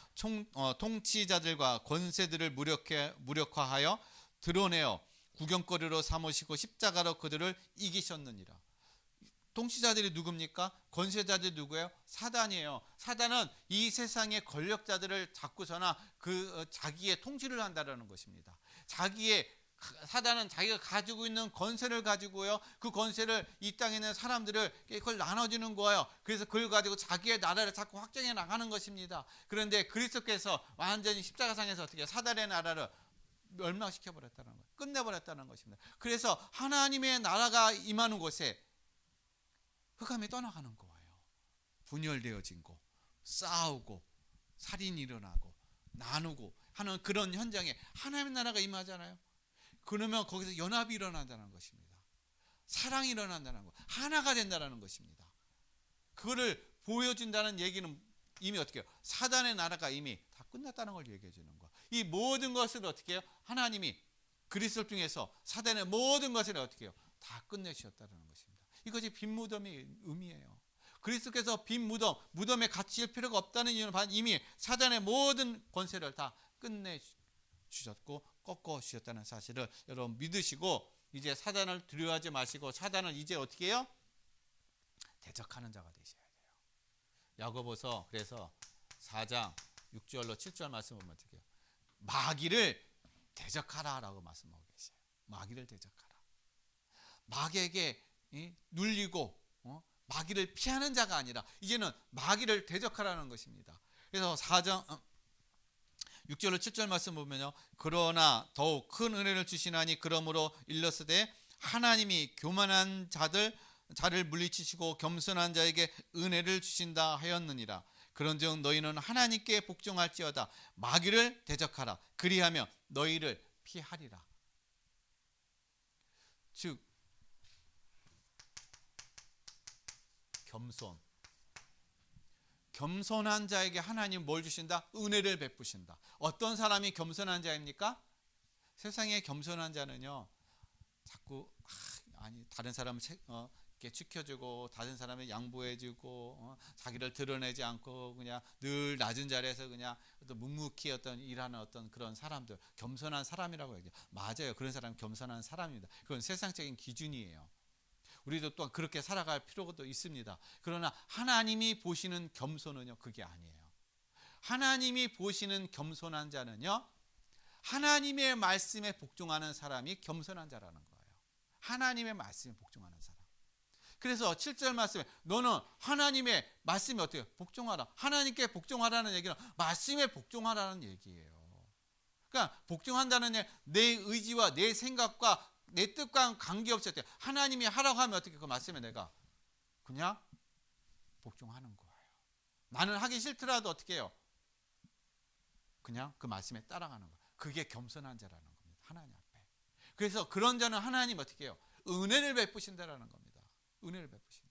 통치자들과 권세들을 무력화하여 드러내어 구경거리로 삼으시고 십자가로 그들을 이기셨느니라. 통치자들이 누굽니까? 권세자들이 누구예요? 사단이에요. 사단은 이 세상의 권력자들을 잡고서나 자기의 통치를 한다는 것입니다. 사단은 자기가 가지고 있는 권세를 가지고요, 그 권세를 이 땅에 있는 사람들을 그걸 나눠주는 거예요. 그래서 그걸 가지고 자기의 나라를 자꾸 확장해 나가는 것입니다. 그런데 그리스도께서 완전히 십자가상에서 어떻게 사단의 나라를 멸망시켜 버렸다는 거예요. 끝내버렸다는 것입니다. 그래서 하나님의 나라가 임하는 곳에 흑암이 떠나가는 거예요. 분열되어진 거, 싸우고 살인이 일어나고 나누고 하는 그런 현장에 하나님의 나라가 임하잖아요. 그러면 거기서 연합이 일어난다는 것입니다. 사랑이 일어난다는 거, 하나가 된다는 것입니다. 그거를 보여준다는 얘기는 이미 어떻게 해요? 사단의 나라가 이미 다 끝났다는 걸 얘기해 주는 거야. 이 모든 것을 어떻게 해요? 하나님이 그리스도를 통해서 사단의 모든 것을 어떻게 해요? 다 끝내주셨다는 것입니다. 이것이 빈 무덤의 의미예요. 그리스도께서 빈 무덤에 갇힐 필요가 없다는 이유는 이미 사단의 모든 권세를 다 끝내주셨고 꺾어주셨다는 사실을 여러분 믿으시고, 이제 사단을 두려워하지 마시고 사단을 이제 어떻게 해요? 대적하는 자가 되셔야 돼요. 야고보서 그래서 4장 6절로 7절 말씀 보면 어떻게 해요? 마귀를 대적하라 라고 말씀하고 계세요. 마귀를 대적하라. 마귀에게 눌리고 마귀를 피하는 자가 아니라 이제는 마귀를 대적하라는 것입니다. 그래서 4장 6절로 7절 말씀 보면요, 그러나 더욱 큰 은혜를 주시나니 그러므로 일렀으되 하나님이 교만한 자를 물리치시고 겸손한 자에게 은혜를 주신다 하였느니라. 그런즉 너희는 하나님께 복종할지어다. 마귀를 대적하라. 그리하면 너희를 피하리라. 즉 겸손한 자에게 하나님 뭘 주신다? 은혜를 베푸신다. 어떤 사람이 겸손한 자입니까? 세상에 겸손한 자는요, 자꾸 다른 사람을 이렇게 지켜주고 다른 사람을 양보해주고 자기를 드러내지 않고 그냥 늘 낮은 자리에서 그냥 어떤 묵묵히 일하는 그런 사람들, 겸손한 사람이라고 얘기해요. 맞아요. 그런 사람은 겸손한 사람입니다. 그건 세상적인 기준이에요. 우리도 또한 그렇게 살아갈 필요도 있습니다. 그러나 하나님이 보시는 겸손은요, 그게 아니에요. 하나님이 보시는 겸손한 자는요, 하나님의 말씀에 복종하는 사람이 겸손한 자라는 거예요. 하나님의 말씀에 복종하는 사람. 그래서 7절 말씀에 너는 하나님의 말씀에 어떻게 복종하라. 하나님께 복종하라는 얘기는 말씀에 복종하라는 얘기예요. 그러니까 복종한다는 내 의지와 내 생각과 내 뜻과 관계없이 하나님이 하라고 하면 어떻게 그 말씀에 내가 그냥 복종하는 거예요. 나는 하기 싫더라도 어떻게 해요? 그냥 그 말씀에 따라가는 거예요. 그게 겸손한 자라는 겁니다. 하나님 앞에. 그래서 그런 자는 하나님 어떻게 해요? 은혜를 베푸신다라는 겁니다. 은혜를 베푸신다.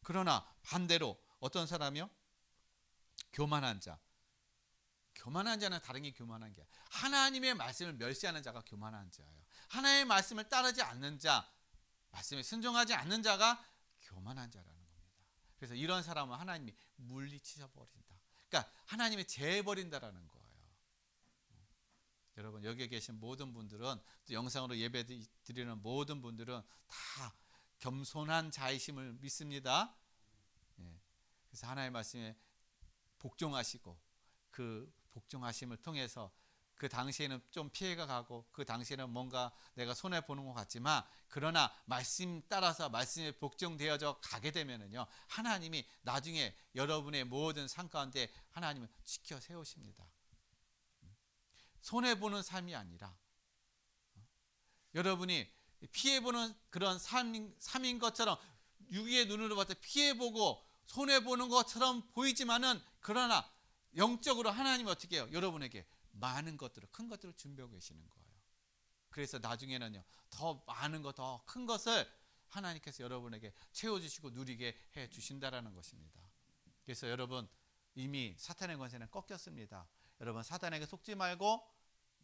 그러나 반대로 어떤 사람이요? 교만한 자. 교만한 자는 다른 게 교만한 게 아니라 하나님의 말씀을 멸시하는 자가 교만한 자예요. 하나님의 말씀을 따르지 않는 자, 말씀에 순종하지 않는 자가 교만한 자라는 겁니다. 그래서 이런 사람은 하나님이 물리치셔 버린다. 그러니까 하나님이 제해버린다라는 거예요. 여러분 여기에 계신 모든 분들은, 또 영상으로 예배 드리는 모든 분들은 다 겸손한 자이심을 믿습니다. 그래서 하나님의 말씀에 복종하시고 그 복종하심을 통해서 그 당시에는 좀 피해가 가고 그 당시에는 뭔가 내가 손해보는 것 같지만, 그러나 말씀 따라서 말씀에 복종되어져 가게 되면은요, 하나님이 나중에 여러분의 모든 삶 가운데 하나님은 지켜 세우십니다. 손해보는 삶이 아니라 여러분이 피해보는 그런 삶인 것처럼 유기의 눈으로 봤을 때 피해보고 손해보는 것처럼 보이지만은, 그러나 영적으로 하나님은 어떻게 해요? 여러분에게 많은 것들을, 큰 것들을 준비하고 계시는 거예요. 그래서 나중에는요, 더 많은 것, 더 큰 것을 하나님께서 여러분에게 채워주시고 누리게 해주신다라는 것입니다. 그래서 여러분 이미 사탄의 권세는 꺾였습니다. 여러분 사탄에게 속지 말고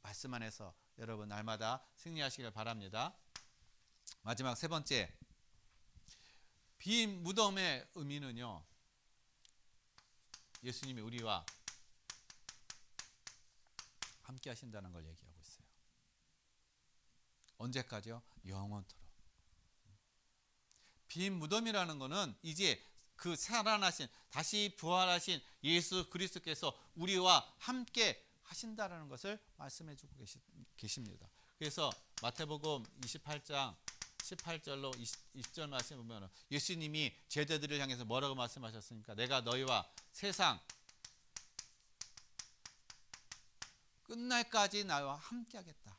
말씀 안에서 여러분 날마다 승리하시길 바랍니다. 마지막 세 번째, 빈 무덤의 의미는요, 예수님이 우리와 함께 하신다는 걸 얘기하고 있어요. 언제까지요? 영원토록. 빈 무덤이라는 것은 이제 그 살아나신, 다시 부활하신 예수 그리스도께서 우리와 함께 하신다라는 것을 말씀해 주고 계십니다. 그래서 마태복음 28장 18절로 20절 말씀 보면 예수님이 제자들을 향해서 뭐라고 말씀하셨습니까? 내가 너희와 세상 끝날까지 나와 함께 하겠다.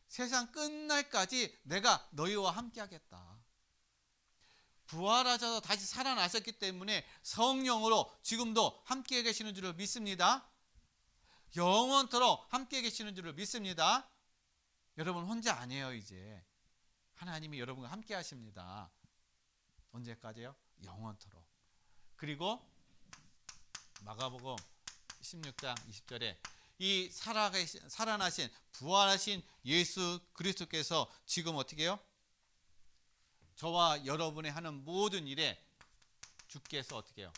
세상 끝날까지 내가 너희와 함께 하겠다. 부활하셔서 다시 살아나셨기 때문에 성령으로 지금도 함께 계시는 줄을 믿습니다. 영원토록 함께 계시는 줄을 믿습니다. 여러분 혼자 아니에요. 이제 하나님이 여러분과 함께 하십니다. 언제까지요? 영원토록. 그리고 마가복음 16장 20절에 이 살아나신 부활하신 예수 그리스도께서 지금 어떻게 해요? 저와 여러분이 하는 모든 일에 주께서 어떻게 해요?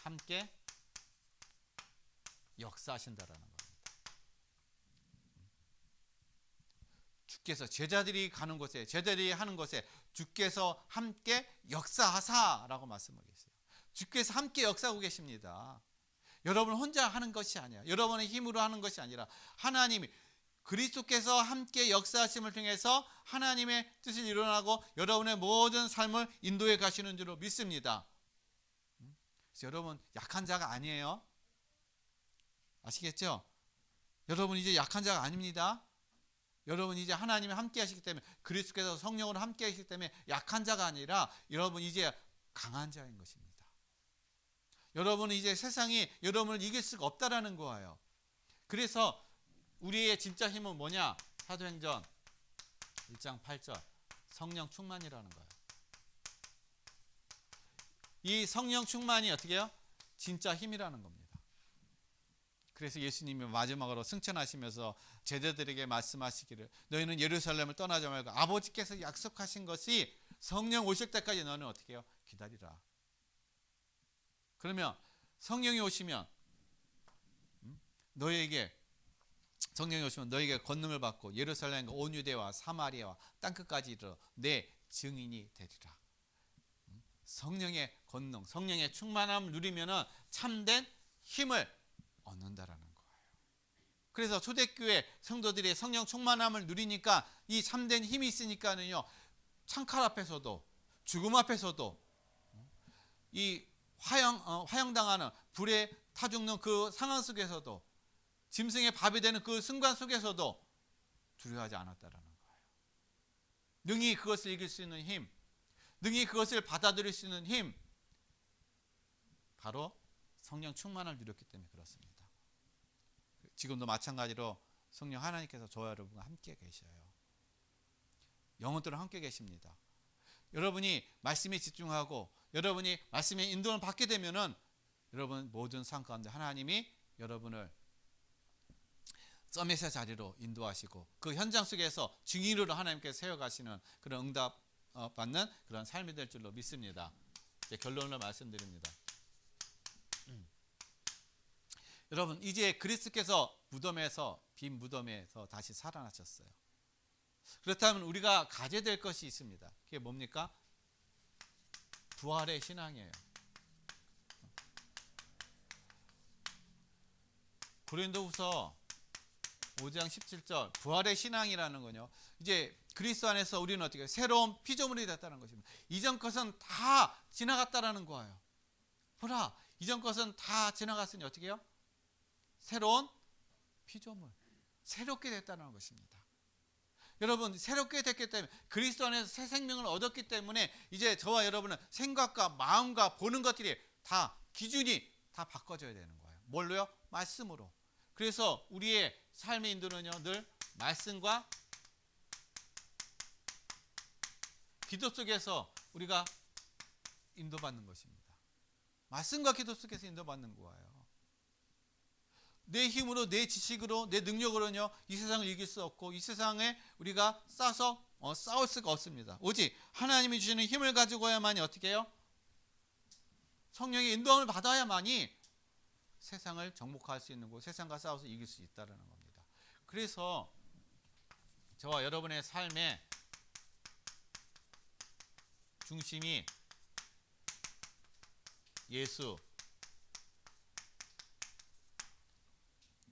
함께 역사하신다라는 겁니다. 주께서 제자들이 가는 곳에, 제자들이 하는 것에 주께서 함께 역사하사라고 말씀하고 계세요. 주께서 함께 역사하고 계십니다. 여러분 혼자 하는 것이 아니야. 여러분의 힘으로 하는 것이 아니라 하나님이, 그리스도께서 함께 역사하심을 통해서 하나님의 뜻을 이루어나고 여러분의 모든 삶을 인도해 가시는 줄로 믿습니다. 그래서 여러분 약한 자가 아니에요. 아시겠죠? 여러분 이제 약한 자가 아닙니다. 여러분 이제 하나님이 함께 하시기 때문에, 그리스도께서 성령으로 함께 하시기 때문에 약한 자가 아니라 여러분 이제 강한 자인 것입니다. 여러분은 이제 세상이 여러분을 이길 수가 없다라는 거예요. 그래서 우리의 진짜 힘은 뭐냐? 사도행전 1장 8절 성령 충만이라는 거예요. 이 성령 충만이 어떻게 해요? 진짜 힘이라는 겁니다. 그래서 예수님이 마지막으로 승천하시면서 제자들에게 말씀하시기를, 너희는 예루살렘을 떠나지 말고 아버지께서 약속하신 것이 성령 오실 때까지 너는 어떻게 해요? 기다리라. 그러면 성령이 오시면 성령이 오시면 너에게 권능을 받고 예루살렘과 온 유대와 사마리아와 땅끝까지 이르러 내 증인이 되리라. 성령의 권능, 성령의 충만함을 누리면은 참된 힘을 얻는다라는 거예요. 그래서 초대교회 성도들이 성령 충만함을 누리니까 이 참된 힘이 있으니까는요, 창칼 앞에서도 죽음 앞에서도 이 화형당하는 불에 타 죽는 그 상황 속에서도 짐승의 밥이 되는 그 순간 속에서도 두려워하지 않았다라는 거예요. 능히 그것을 이길 수 있는 힘, 능히 그것을 받아들일 수 있는 힘, 바로 성령 충만을 누렸기 때문에 그렇습니다. 지금도 마찬가지로 성령 하나님께서 저와 여러분과 함께 계셔요. 영혼들은 함께 계십니다. 여러분이 말씀에 집중하고 여러분이 말씀의 인도를 받게 되면은 여러분 모든 상황 가운데 하나님이 여러분을 서밋의 자리로 인도하시고 그 현장 속에서 증인으로 하나님께서 세워가시는 그런 응답 받는 그런 삶이 될 줄로 믿습니다. 이제 결론을 말씀드립니다. 여러분 이제 그리스도께서 무덤에서, 빈 무덤에서 다시 살아나셨어요. 그렇다면 우리가 가져야 될 것이 있습니다. 그게 뭡니까? 부활의 신앙이에요. 고린도후서 5장 17절 부활의 신앙이라는 거요. 이제 그리스도 안에서 우리는 어떻게 새로운 피조물이 됐다는 것입니다. 이전 것은 다 지나갔다라는 거예요. 보라, 이전 것은 다 지나갔으니 어떻게 해요? 새로운 피조물, 새롭게 됐다는 것입니다. 여러분 새롭게 됐기 때문에 그리스도 안에서 새 생명을 얻었기 때문에 이제 저와 여러분은 생각과 마음과 보는 것들이 다 기준이 다 바꿔져야 되는 거예요. 뭘로요? 말씀으로. 그래서 우리의 삶의 인도는요, 늘 말씀과 기도 속에서 우리가 인도받는 것입니다. 말씀과 기도 속에서 인도받는 거예요. 내 힘으로, 내 지식으로, 내 능력으로는요 이 세상을 이길 수 없고 이 세상에 우리가 싸울 수가 없습니다. 오직 하나님이 주시는 힘을 가지고야만이 어떻게 해요? 성령의 인도함을 받아야만이 세상을 정복할 수 있는 거, 세상과 싸워서 이길 수 있다는 겁니다. 그래서 저와 여러분의 삶의 중심이 예수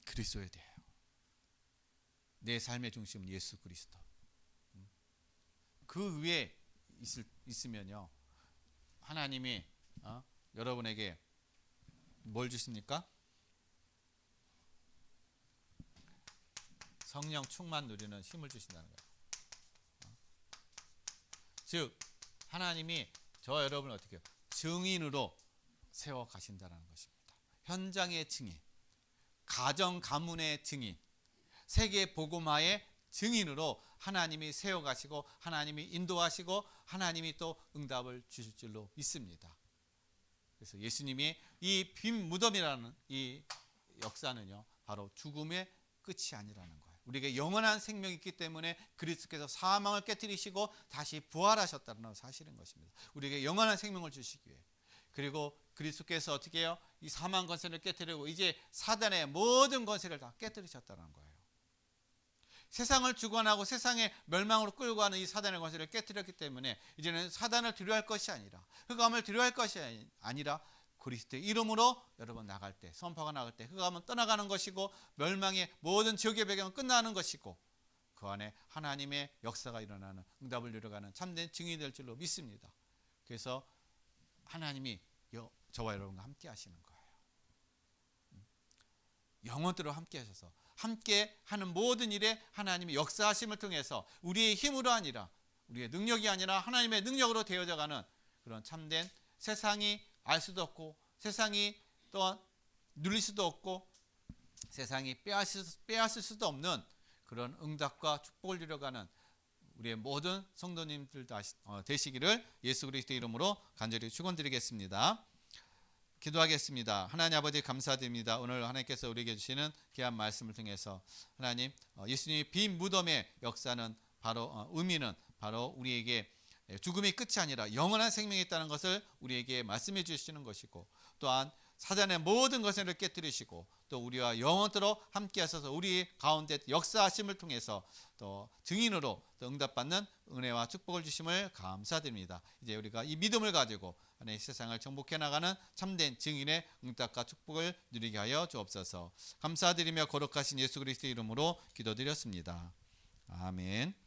그리스도에 대해요. 내 삶의 중심은 예수 그리스도. 그 위에 있으면요, 하나님이 여러분에게 뭘 주십니까? 성령 충만 누리는 힘을 주신다는 거예요. 즉 하나님이 저와 여러분을 어떻게 해요? 증인으로 세워 가신다는 것입니다. 현장의 증인, 가정 가문의 증인, 세계 복음화의 증인으로 하나님이 세워 가시고 하나님이 인도하시고 하나님이 또 응답을 주실 줄로 믿습니다. 그래서 예수님이 이 빈 무덤이라는 이 역사는요 바로 죽음의 끝이 아니라는 거예요. 우리에게 영원한 생명이 있기 때문에 그리스도께서 사망을 깨뜨리시고 다시 부활하셨다는 사실인 것입니다. 우리에게 영원한 생명을 주시기 위해. 그리고 그리스도께서 어떻게 해요? 이 사망 권세를 깨뜨리고 이제 사단의 모든 권세를 다 깨뜨리셨다는 거예요. 세상을 주관하고 세상의 멸망으로 끌고 가는 이 사단의 권세를 깨뜨렸기 때문에 이제는 사단을 두려워할 것이 아니라, 흑암을 두려워할 것이 아니라 그리스도의 이름으로 여러분 나갈 때, 선포가 나갈 때 흑암은 떠나가는 것이고 멸망의 모든 지옥의 배경은 끝나는 것이고 그 안에 하나님의 역사가 일어나는, 응답을 누려가는 참된 증인이 될 줄로 믿습니다. 그래서 하나님이 저와 여러분과 함께 하시는 거예요. 영원토록 함께 하셔서 함께 하는 모든 일에 하나님의 역사하심을 통해서 우리의 힘으로 아니라, 우리의 능력이 아니라 하나님의 능력으로 되어져가는 그런 참된, 세상이 알 수도 없고 세상이 또한 누릴 수도 없고 세상이 빼앗을 수도 없는 그런 응답과 축복을 누려가는 우리의 모든 성도님들 되시기를 예수 그리스도의 이름으로 간절히 축원드리겠습니다. 기도하겠습니다. 하나님 아버지 감사드립니다. 오늘 하나님께서 우리에게 주시는 귀한 말씀을 통해서 하나님, 예수님의 빈 무덤의 역사는 바로 의미는 바로 우리에게 죽음이 끝이 아니라 영원한 생명이 있다는 것을 우리에게 말씀해 주시는 것이고, 또한 사단의 모든 것을 깨뜨리시고 또 우리와 영원토록 함께 하셔서 우리 가운데 역사하심을 통해서 또 증인으로 또 응답받는 은혜와 축복을 주심을 감사드립니다. 이제 우리가 이 믿음을 가지고 하나님의 세상을 정복해 나가는 참된 증인의 응답과 축복을 누리게 하여 주옵소서. 감사드리며 거룩하신 예수 그리스도의 이름으로 기도드렸습니다. 아멘.